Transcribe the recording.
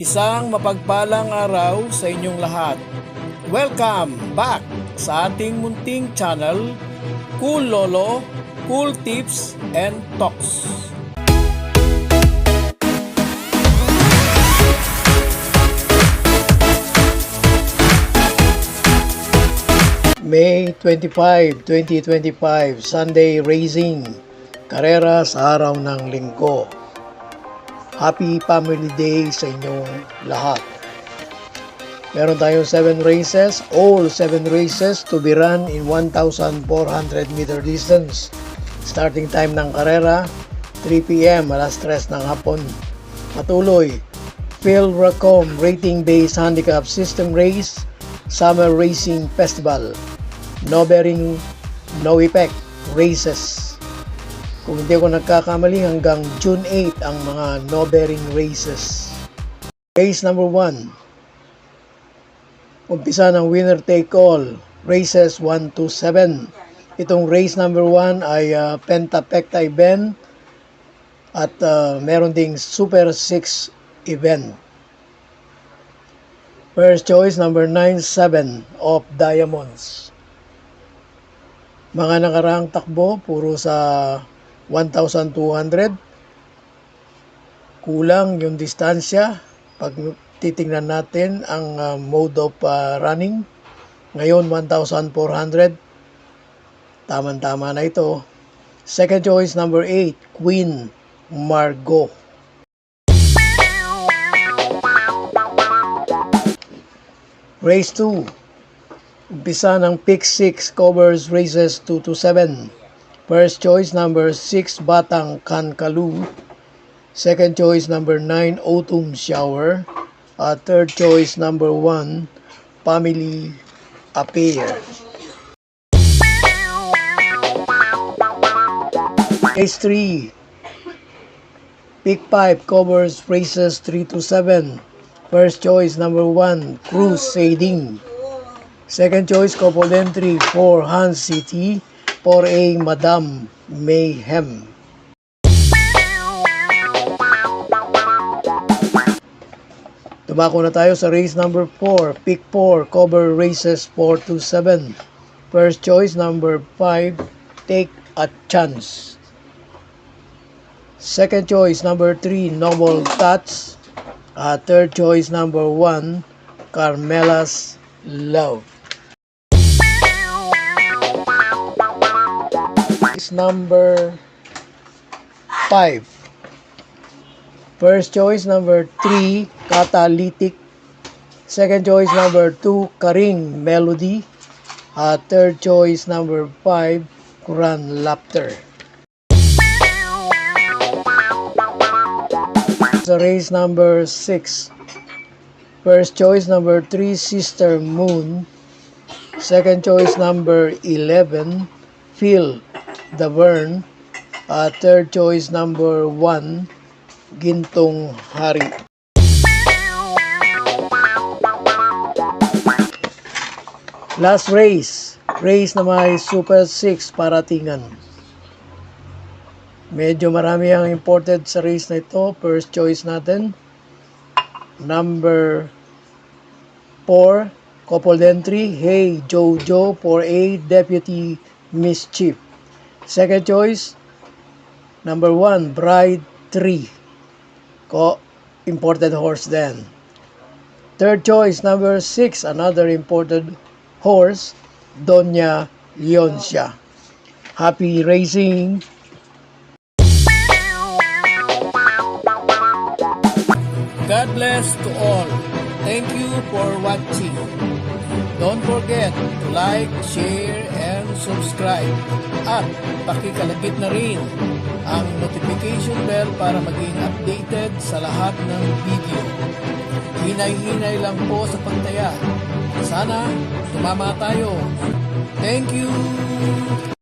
Isang mapagpalang araw sa inyong lahat. Welcome back sa ating munting channel, Cool Lolo, Cool Tips and Talks. May 25, 2025, Sunday Racing, karera sa araw ng linggo. Happy Family Day sa inyong lahat. Meron tayong 7 races, all 7 races to be run in 1,400 meter distance. Starting time ng karera, 3 p.m. alas 3 ng hapon. Patuloy, Phil Racom Rating-Based Handicap System Race, Summer Racing Festival, No Bearing, No Effect Races. Kung hindi ako nagkakamali, hanggang June 8 ang mga no-bearing races. Race number 1. Umpisa ng winner take all. Races 1 to 7. Itong race number 1 ay Pentapecta event at meron ding Super 6 event. First choice number 9-7 of Diamonds. Mga nakaraang takbo puro sa 1,200. Kulang yung distansya pag titingnan natin ang mode of running. Ngayon 1,400. Tama-tama na ito. Second choice number 8, Queen Margot. Race 2. Umpisa ng pick 6 covers races 2 to 7. First choice number 6, Batang Kankalu. Second choice number 9, Autumn Shower. Third choice number 1, Family Affair. Race 3. Pick 5 covers races 3 to 7. First choice number 1, Crusading. Second choice, coupled entry for Hans City. 4A, Madam Mayhem. Tumako na tayo sa race number 4. Pick 4, cover races 4 to 7. First choice number 5, Take a Chance. Second choice number 3, Noble Touch. Third choice number 1, Carmela's Love. Number 5. First choice number 3, Catalytic. Second choice number 2, Karing Melody. Third choice number 5, Grand Laughter. Sa race number 6. First choice number 3, Sister Moon. Second choice number 11, Feel the Burn. Third choice number 1, Gintong Hari. Last race na may Super 6 paratingan. Medyo marami ang imported sa race na ito. First choice natin, number 4, coupled entry, Hey Jojo. 4A, Deputy Mischief. Second choice, number 1, Bride 3. Imported horse then. Third choice, number 6, another imported horse, Doña Leoncia. Happy racing! God bless to all. Thank you for watching. Don't forget to like, share, and subscribe. At pakikalagit na rin ang notification bell para maging updated sa lahat ng video. Hinay-hinay lang po sa pagtaya. Sana tumama tayo. Thank you!